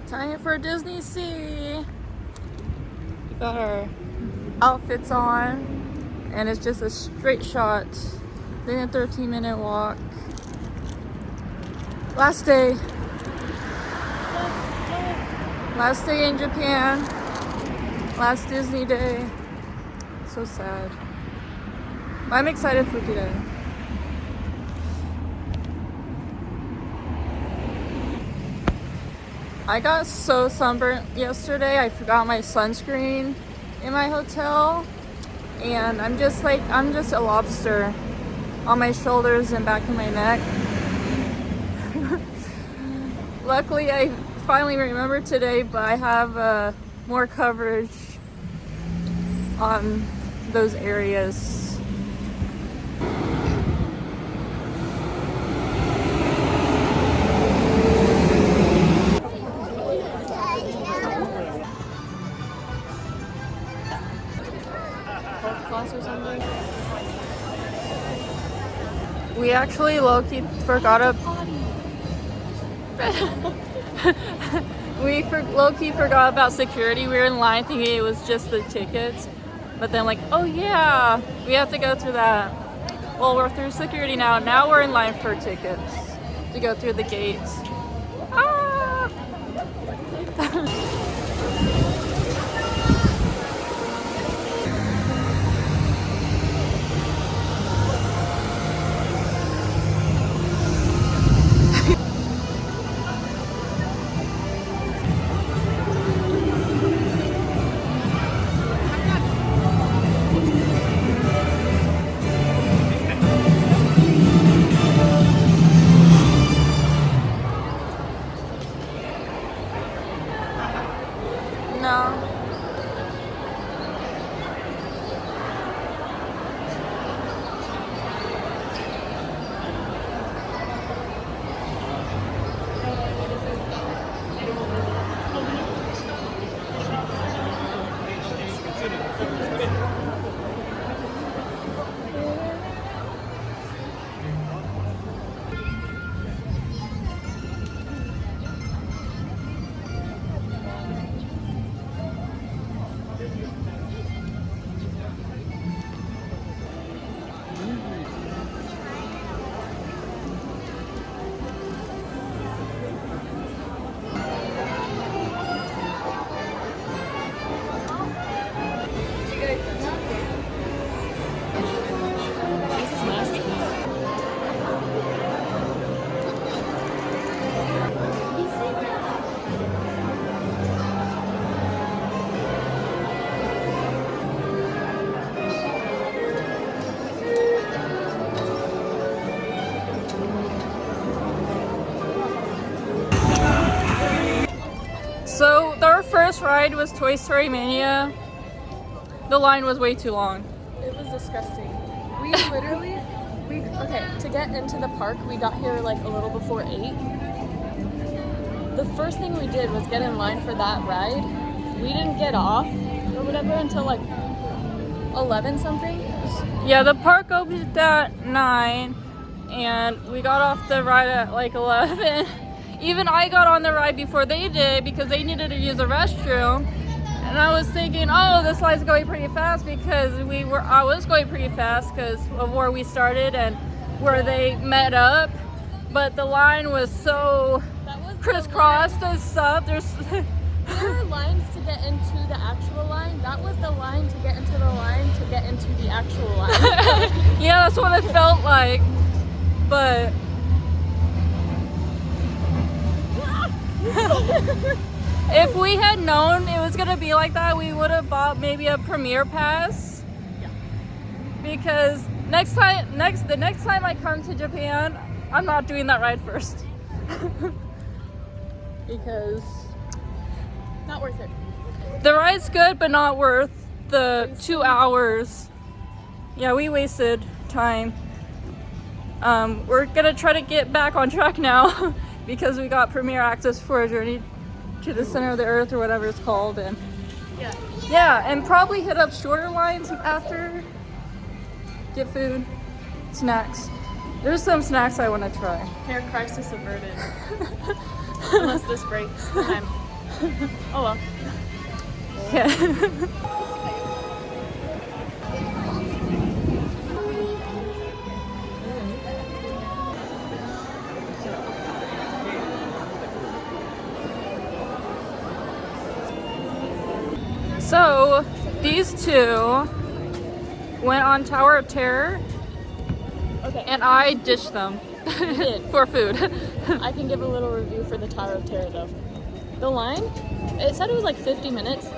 Time for DisneySea. We got our outfits on, and it's just a straight shot. Then a 13-minute walk. Last day in Japan. Last Disney day. So sad. I'm excited for today. I got so sunburnt yesterday. I forgot my sunscreen in my hotel, and I'm just a lobster on my shoulders and back of my neck. Luckily, I finally remembered today, but I have more coverage on those areas. We actually low-key forgot low-key forgot about security. We were in line thinking it was just the tickets, but then like, oh yeah, we have to go through that. Well, we're through security now. Now we're in line for tickets to go through the gates. Ah! No. So our first ride was Toy Story Mania. The line was way too long. It was disgusting. We literally, to get into the park, we got here like a little before 8. The first thing we did was get in line for that ride. We didn't get off or whatever until like 11 something. Yeah, the park opened at 9, and we got off the ride at like 11. Even I got on the ride before they did because they needed to use the restroom. And I was thinking, oh, this line's going pretty fast because I was going pretty fast because of where we started and where they met up. But the line was so crisscrossed and stuff. There were lines to get into the actual line. That was the line to get into the line to get into the actual line. Yeah, that's what it felt like. But if we had known it was gonna be like that, we would have bought maybe a premiere pass. Yeah. Because the next time I come to Japan, I'm not doing that ride first. Because not worth it. The ride's good, but not worth the 2 hours. Yeah, we wasted time. We're gonna try to get back on track now. Because we got premiere access for a journey to the center of the earth or whatever it's called, and and probably hit up shorter lines after, get food, snacks. There's some snacks I want to try. Hair crisis averted. Unless this breaks, then I'm Oh well. Yeah. So, these two went on Tower of Terror, Okay. and I dished them did. for food. I can give a little review for the Tower of Terror though. The line, it said it was like 50 minutes.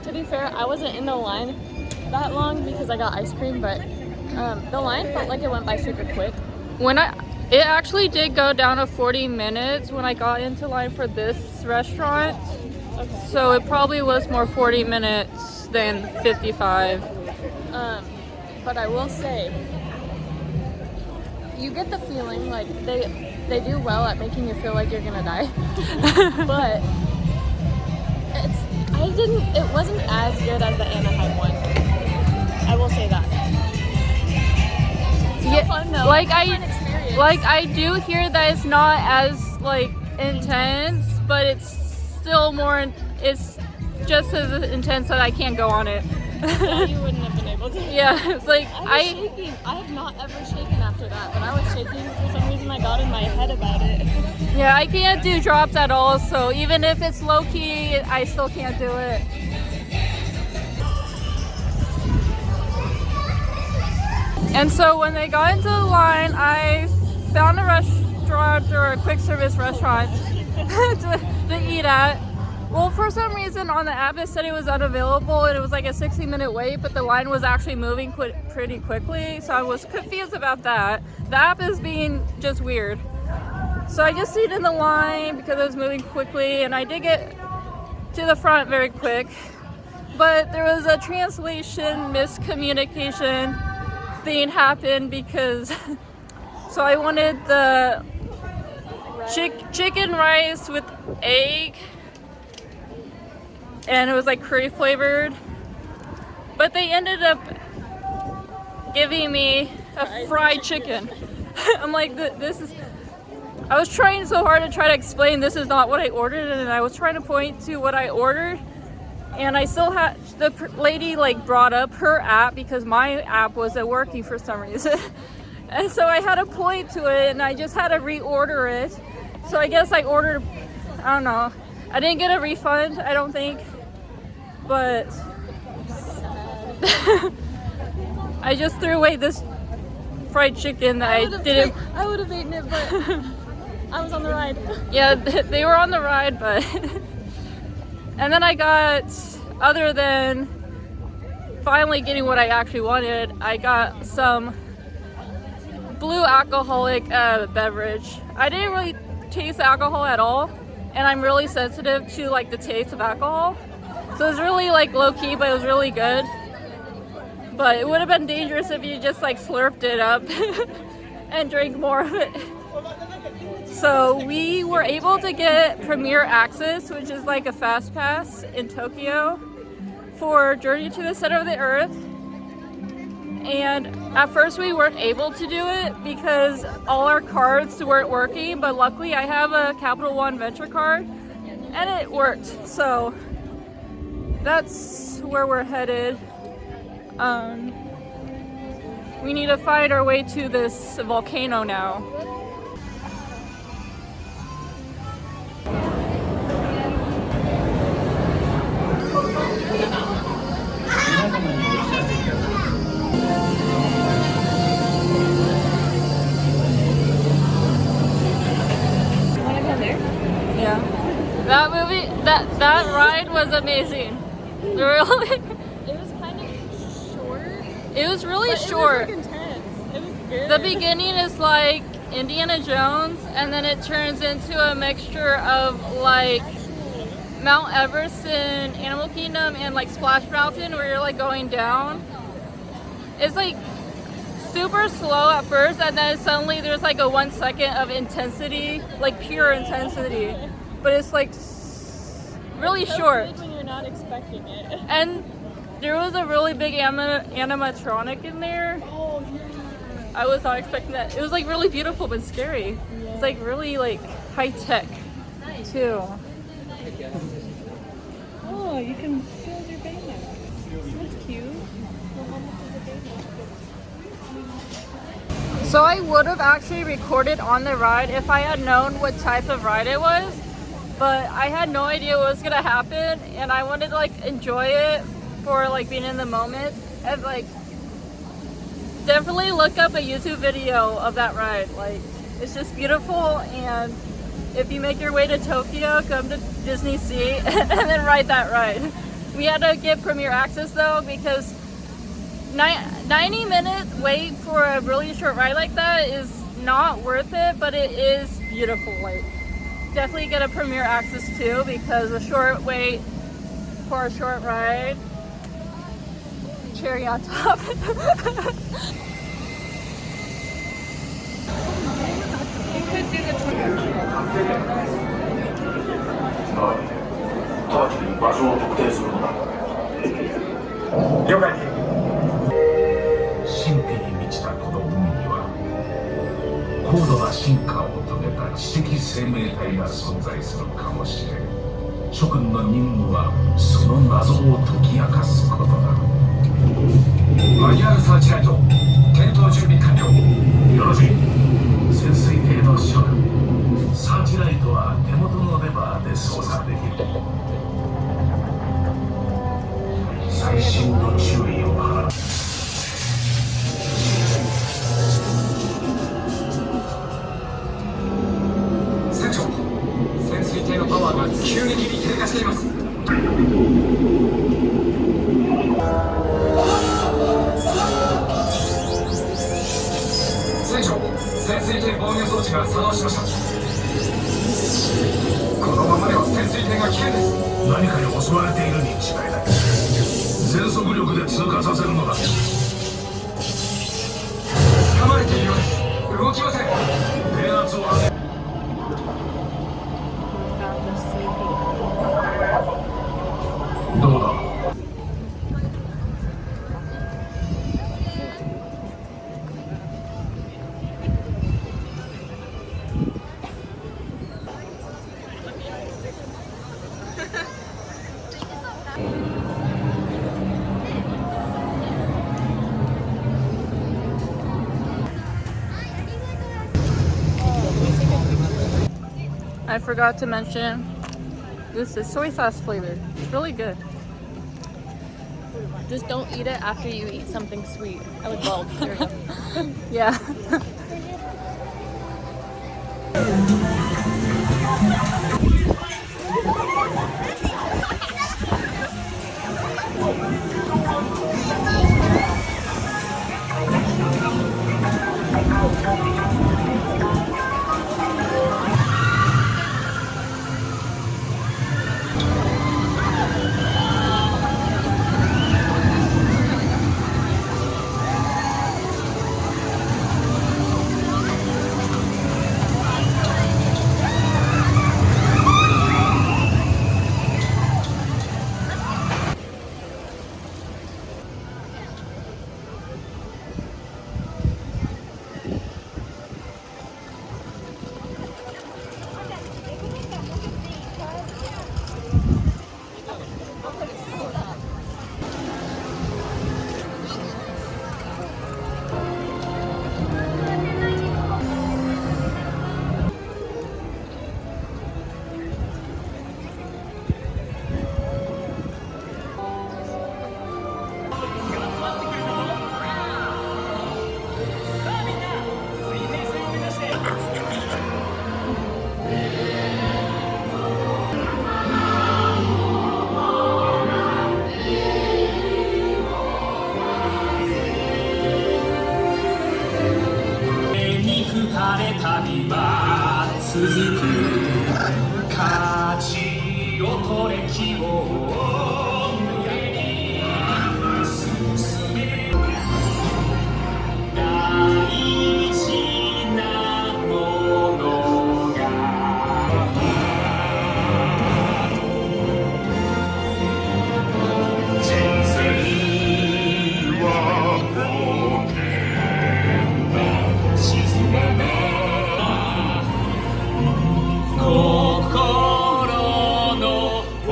To be fair, I wasn't in the line that long because I got ice cream, but the line felt like it went by super quick. It actually did go down to 40 minutes when I got into line for this restaurant. Okay. So it probably was more 40 minutes than 55. But I will say, you get the feeling like they do well at making you feel like you're gonna die. But it wasn't as good as the Anaheim one. I will say that. It's Yeah, fun though. like Fun experience. I do hear that it's not as like intense, but it's still more. It's just as intense that I can't go on it. Yeah, you wouldn't have been able to. Yeah, it's like I was shaking. I have not ever shaken after that, but I was shaking for some reason. I got in my head about it. Yeah, I can't do drops at all. So even if it's low key, I still can't do it. And so when they got into the line, I found a restaurant or a quick service restaurant to eat at. Well, for some reason on the app it said it was unavailable and it was like a 60-minute wait, but the line was actually moving pretty quickly, so I was confused about that. The app is being just weird. So I just stayed in the line because it was moving quickly, and I did get to the front very quick, but there was a translation miscommunication thing happened because so I wanted the chicken rice with egg, and it was like curry flavored, but they ended up giving me a fried chicken. I'm like, this is, I was trying so hard to try to explain this is not what I ordered, and I was trying to point to what I ordered, and I still had, the lady like brought up her app because my app wasn't working for some reason. And so I had to point to it, and I just had to reorder it. So I guess I ordered, I don't know, I didn't get a refund, I don't think, but I just threw away this fried chicken that I didn't. I would have eaten it, but I was on the ride. Yeah, they were on the ride, but and then I got, other than finally getting what I actually wanted, I got some blue alcoholic beverage. I didn't really taste alcohol at all, and I'm really sensitive to like the taste of alcohol, so it was really like low-key, but it was really good. But it would have been dangerous if you just like slurped it up and drank more of it. So we were able to get Premier Access, which is like a fast pass in Tokyo for Journey to the Center of the Earth. And at first we weren't able to do it because all our cards weren't working, but luckily I have a Capital One Venture card and it worked. So that's where we're headed. We need to find our way to this volcano now. Yeah, that movie, that ride was amazing. Really, It was kind of short. it was really But short. It was like intense. It was good. The beginning is like Indiana Jones, and then it turns into a mixture of like Mount Everest in Animal Kingdom and like Splash Mountain, where you're like going down. It's like super slow at first, and then suddenly there's like a 1 second of intensity, like pure intensity, but it's like really so short. good when you're not expecting it. And there was a really big animatronic in there. Oh yeah. I was not expecting that. It was like really beautiful but scary. Yeah. It's like really like high tech too. you can build your banner. That's cute. So I would have actually recorded on the ride if I had known what type of ride it was, but I had no idea what was gonna happen, and I wanted to like enjoy it for like being in the moment. And like definitely look up a YouTube video of that ride. Like it's just beautiful, and if you make your way to Tokyo, come to DisneySea and then ride that ride. We had to get premiere access though, because 90 minutes wait for a really short ride like that is not worth it, but it is beautiful. Like definitely get a premiere access too, because a short wait for a short ride, cherry on top.高度な進化を遂げた知的生命体が存在するかもしれん。諸君の任務はその謎を解き明かすことだ。マニュアルサーチライト点灯準備完了。よろしい。潜水艇の処理。サーチライトは手元のレバーで操作できる。細心の注意を払う。潜水艇のパワーが急激に低下しています。船長、潜水艇防御装置が作動しました。このままでは潜水艇が危険です。何かに襲われているに違いない。全速力で通過させるのだ。掴まれているようです。動きません。電圧を上げどうだ。I forgot to mention, this is soy sauce flavored. It's really good. Just don't eat it after you eat something sweet. I would bulb. There we go. Yeah.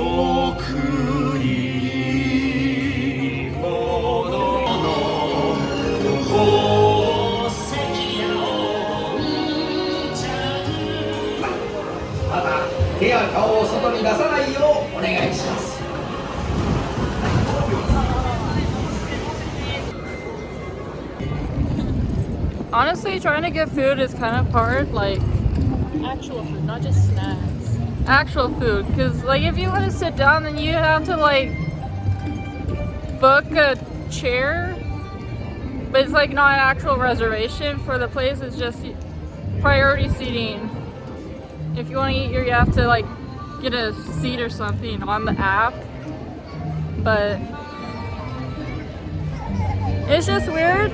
Oh 顔を外に出さないようお願いします。 Honestly, trying to get food is kind of hard, like Actual food, not just snacks. actual food, because like if you want to sit down, then you have to like book a chair, but it's like not an actual reservation for the place. It's just priority seating. If you want to eat here, you have to like get a seat or something on the app, but it's just weird.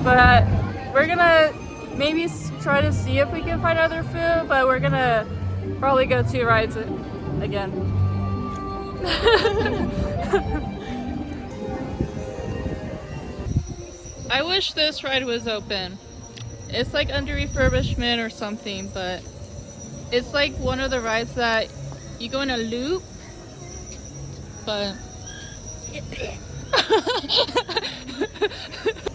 But we're gonna maybe try to see if we can find other food, but we're gonna probably go 2 rides again. I wish this ride was open. It's like under refurbishment or something, but it's like one of the rides that you go in a loop, but We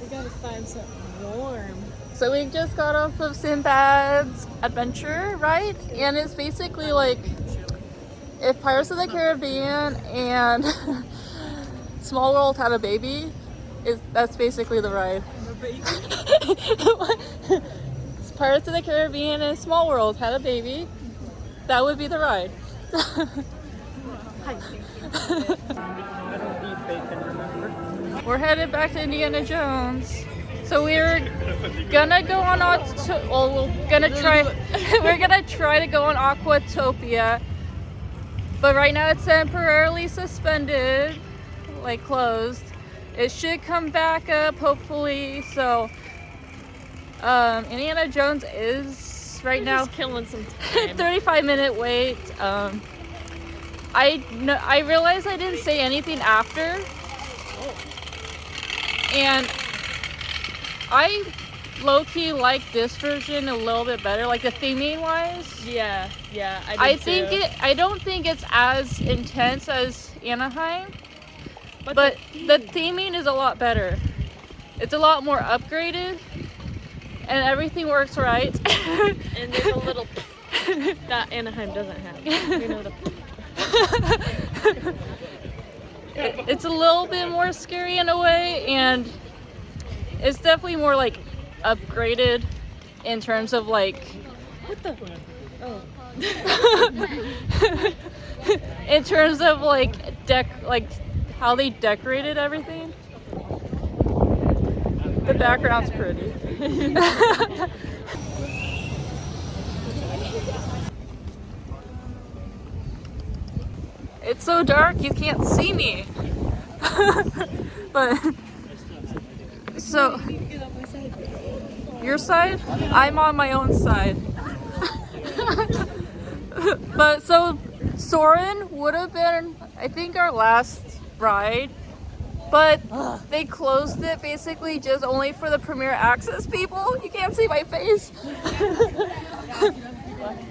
gotta find something warm. so we just got off of Sinbad's Adventure ride, and it's basically like if Pirates of the Caribbean and Small World had a baby, that's basically the ride. Pirates of the Caribbean and Small World had a baby, that would be the ride. We're headed back to Indiana Jones. So we're gonna go on we're gonna try to go on Aquatopia, but right now it's temporarily suspended, like closed. It should come back up hopefully. So Indiana Jones is right now Just killing some time. 35-minute wait. I realized I didn't say anything after. And I low-key like this version a little bit better, like the theming wise. Yeah, I did too. I don't think it's as intense as Anaheim, but the theming is a lot better. It's a lot more upgraded, and everything works right. And there's a little that Anaheim doesn't have. You know, it's a little bit more scary in a way, and it's definitely more like upgraded in terms of like in terms of like how they decorated everything. The background's pretty. It's so dark you can't see me. But so your side? I'm on my own side. But so Soaring would have been, I think, our last ride, but they closed it basically just only for the Premier Access people. You can't see my face.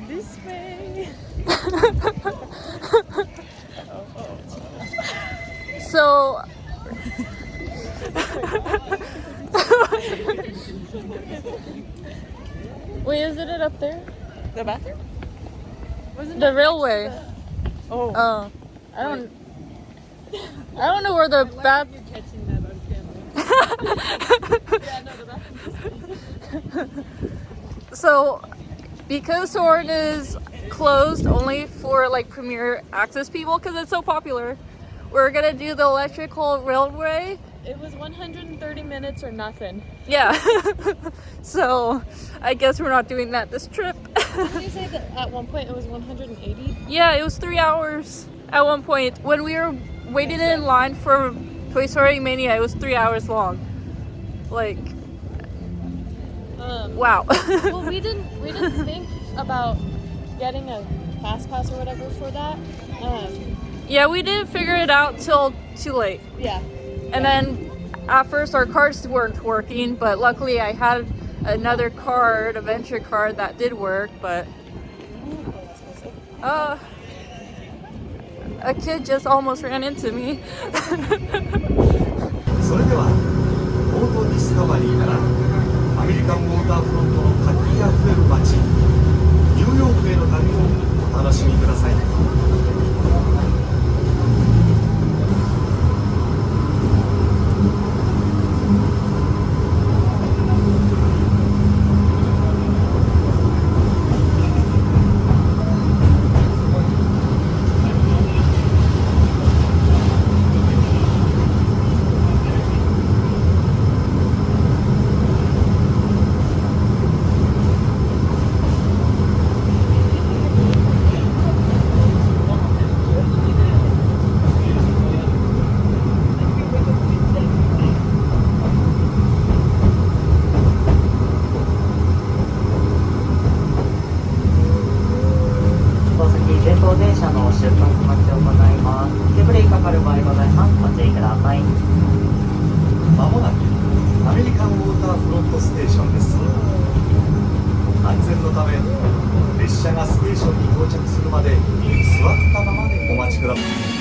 this way. So wait, isn't it up there? The bathroom? Wasn't The railway. Oh. I don't know where the bath. You're catching that on camera. Yeah, no, the bathroom. So because Soaring is closed only for like Premier Access people because it's so popular, we're gonna do the electrical railway. It was 130 minutes or nothing. Yeah. So I guess we're not doing that this trip. Did you say that at one point it was 180? Yeah, it was 3 hours at one point. When we were waiting in line for Toy Story Mania, it was 3 hours long. Like, wow. Well, we didn't think about getting a fast pass or whatever for that. Yeah, we didn't figure it out till too late. Yeah. And then at first our cards weren't working, but luckily I had another card, a venture card that did work, but a kid just almost ran into me. それではオートディスカバリーからアメリカンウォーターフロントの活気あふれる街国への旅をお楽しみください。前方電車の出発待ちを行います。手ブレーキかかる場合ございます。ご注意ください。まもなくアメリカンウォーターフロントステーションです。安全のため列車がステーションに到着するまで座ったままでお待ちください。